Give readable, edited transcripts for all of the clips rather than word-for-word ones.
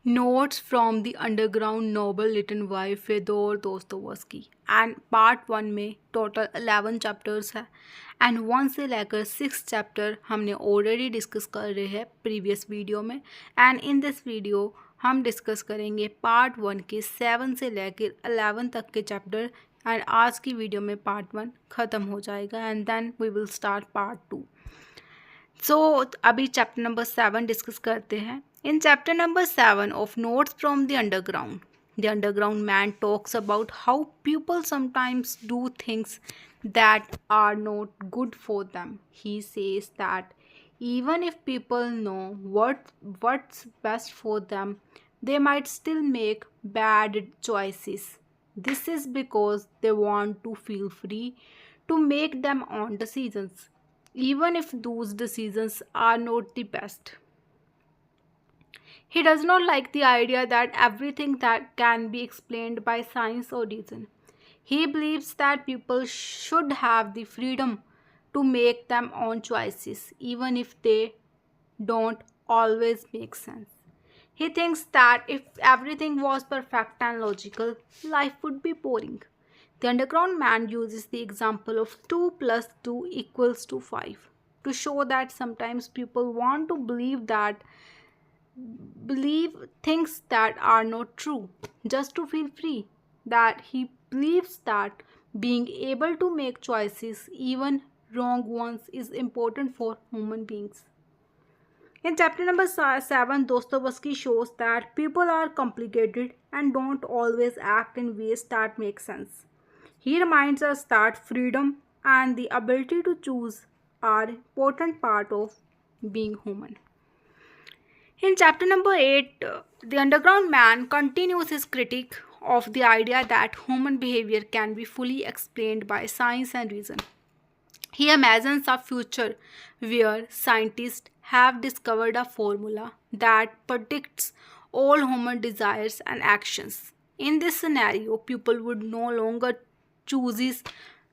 Notes from the Underground novel written by Fyodor Dostoevsky and part 1 में total 11 chapters है and 1 से लेकर 6 chapter हमने ऑलरेडी डिस्कस कर रहे हैं प्रीवियस वीडियो में एंड इन दिस वीडियो हम डिस्कस करेंगे पार्ट 1 के 7 से लेकर 11 तक के चैप्टर एंड आज की वीडियो में पार्ट 1 ख़त्म हो जाएगा and then we will start part 2। So अभी चैप्टर नंबर 7 डिस्कस करते हैं। In chapter number 7 of Notes from the underground man talks about how people sometimes do things that are not good for them. He says that even if people know what's best for them, they might still make bad choices. This is because they want to feel free to make them own decisions, even if those decisions are not the best. He does not like the idea that everything that can be explained by science or reason. He believes that people should have the freedom to make their own choices, even if they don't always make sense. He thinks that if everything was perfect and logical, life would be boring. The underground man uses the example of 2 plus 2 equals to 5 to show that sometimes people want to believe things that are not true just to feel free. That he believes that being able to make choices, even wrong ones, is important for human beings. In chapter number 7, Dostoevsky shows that people are complicated and don't always act in ways that make sense. He reminds us that freedom and the ability to choose are important part of being human. In chapter number 8, the underground man continues his critique of the idea that human behavior can be fully explained by science and reason. He imagines a future where scientists have discovered a formula that predicts all human desires and actions. In this scenario, people would no longer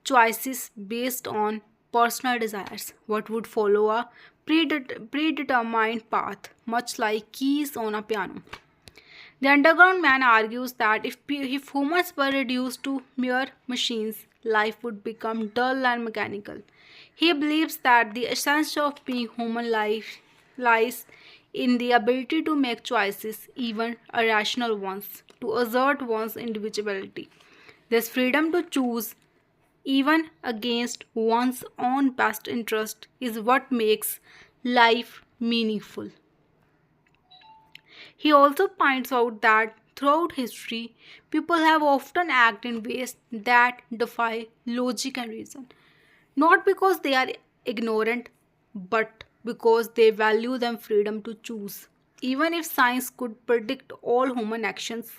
choices based on personal desires. What would follow a predetermined path, much like keys on a piano. The underground man argues that if humans were reduced to mere machines, life would become dull and mechanical. He believes that the essence of being human life lies in the ability to make choices, even irrational ones, to assert one's individuality. This freedom to choose even against one's own best interest is what makes life meaningful. He also points out that throughout history, people have often acted in ways that defy logic and reason, not because they are ignorant, but because they value their freedom to choose. Even if science could predict all human actions,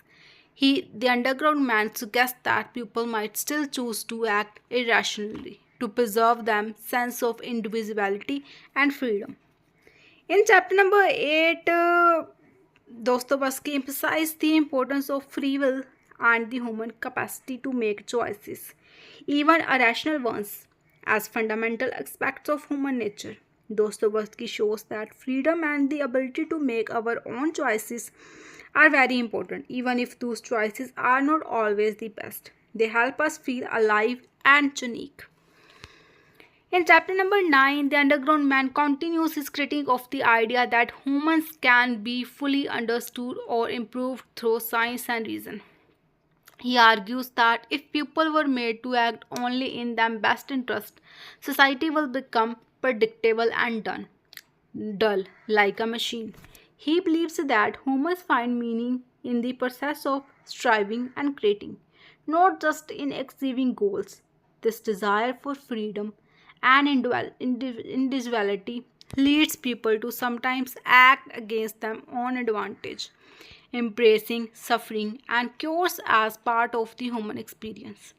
the underground man suggests that people might still choose to act irrationally to preserve their sense of individuality and freedom. In chapter number 8, Dostoevsky emphasized the importance of free will and the human capacity to make choices, even irrational ones, as fundamental aspects of human nature. Dostoevsky shows that freedom and the ability to make our own choices are very important, even if those choices are not always the best. They help us feel alive and unique. In chapter number 9, the underground man continues his critique of the idea that humans can be fully understood or improved through science and reason. He argues that if people were made to act only in their best interest, society will become predictable and dull, like a machine. He believes that humans find meaning in the process of striving and creating, not just in achieving goals. This desire for freedom and individuality leads people to sometimes act against their own advantage, embracing suffering and chaos as part of the human experience.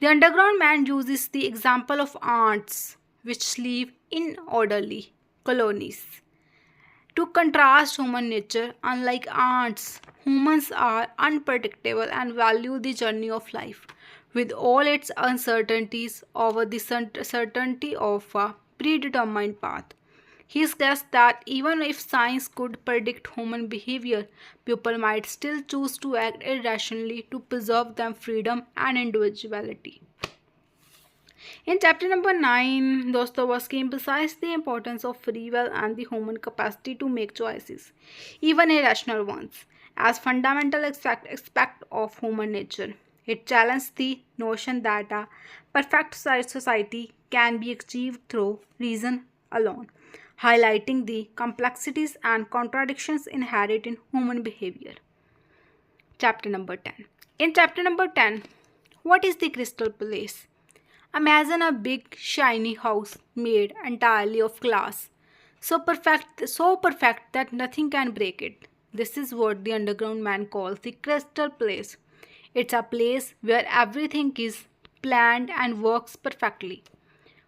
The underground man uses the example of ants, which live in orderly colonies. To contrast human nature, unlike ants, humans are unpredictable and value the journey of life, with all its uncertainties over the certainty of a predetermined path. He stressed that even if science could predict human behavior, people might still choose to act irrationally to preserve their freedom and individuality. In chapter number 9, Dostoevsky emphasized the importance of free will and the human capacity to make choices, even irrational ones, as fundamental aspect of human nature. It challenged the notion that a perfect society can be achieved through reason alone, highlighting the complexities and contradictions inherent in human behavior. Chapter number 10. In chapter number 10, what is the crystal palace? Imagine a big shiny house made entirely of glass, so perfect that nothing can break it. This is what the underground man calls the crystal place. It's a place where everything is planned and works perfectly.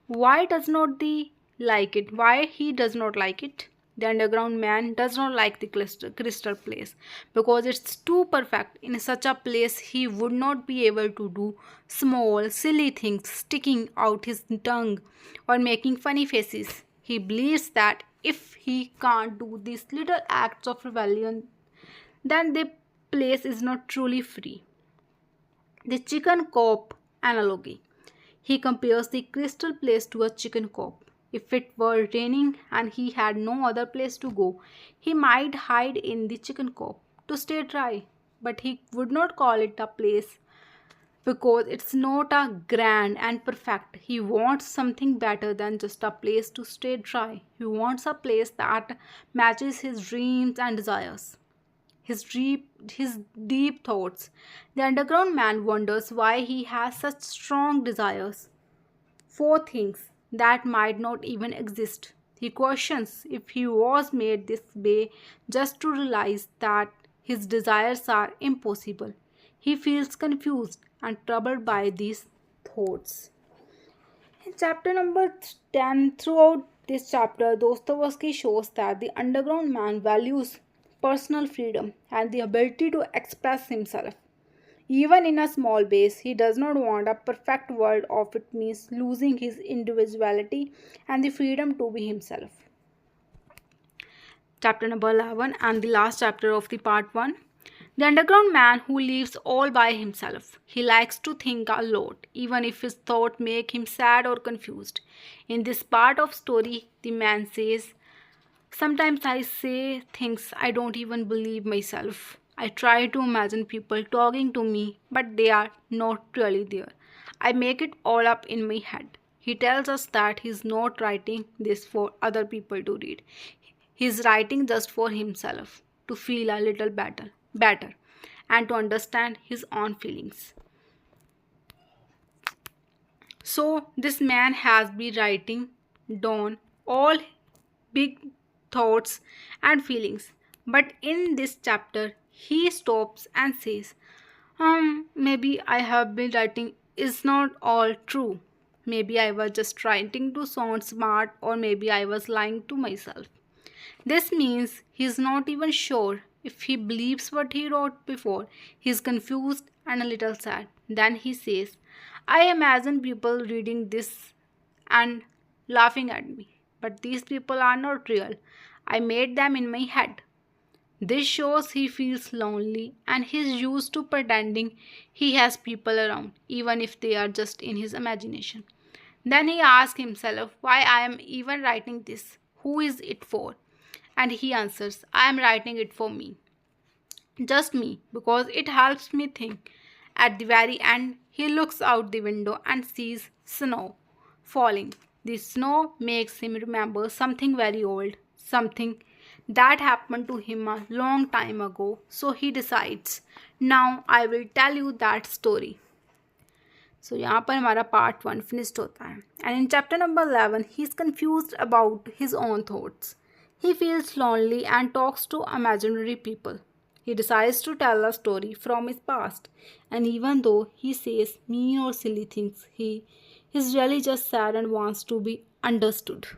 Why does not the like it? Why he does not like it? The underground man does not like the crystal place because it's too perfect. In such a place, he would not be able to do small, silly things, sticking out his tongue or making funny faces. He believes that if he can't do these little acts of rebellion, then the place is not truly free. The chicken coop analogy. He compares the crystal place to a chicken coop. If it were raining and he had no other place to go, he might hide in the chicken coop to stay dry. But he would not call it a place because it's not a grand and perfect. He wants something better than just a place to stay dry. He wants a place that matches his dreams and desires. His deep thoughts. The underground man wonders why he has such strong desires for things that might not even exist. He questions if he was made this way just to realize that his desires are impossible. He feels confused and troubled by these thoughts. In chapter number 10, throughout this chapter, Dostoevsky shows that the underground man values personal freedom and the ability to express himself. Even in a small base, he does not want a perfect world of it means losing his individuality and the freedom to be himself. Chapter number 11 and the last chapter of the part 1. The underground man who lives all by himself. He likes to think a lot, even if his thoughts make him sad or confused. In this part of story, the man says, "Sometimes I say things I don't even believe myself. I try to imagine people talking to me, but they are not really there. I make it all up in my head." He tells us that he's not writing this for other people to read. He's writing just for himself, to feel a little better, and to understand his own feelings. So this man has been writing down all big thoughts and feelings. But in this chapter, he stops and says, maybe I have been writing is not all true. Maybe I was just writing to sound smart, or maybe I was lying to myself. This means he's not even sure if he believes what he wrote before. He's confused and a little sad. Then he says, I imagine people reading this and laughing at me. But these people are not real. I made them in my head. This shows he feels lonely and he's used to pretending he has people around, even if they are just in his imagination. Then he asks himself why I am even writing this. Who is it for? And he answers, I am writing it for me. Just me, because it helps me think. At the very end, he looks out the window and sees snow falling. The snow makes him remember something very old, something that happened to him a long time ago. So he decides, now I will tell you that story. So यहाँ पर हमारा part 1 finished होता है. And in chapter number 11, he is confused about his own thoughts. He feels lonely and talks to imaginary people. He decides to tell a story from his past. And even though he says mean or silly things, he is really just sad and wants to be understood.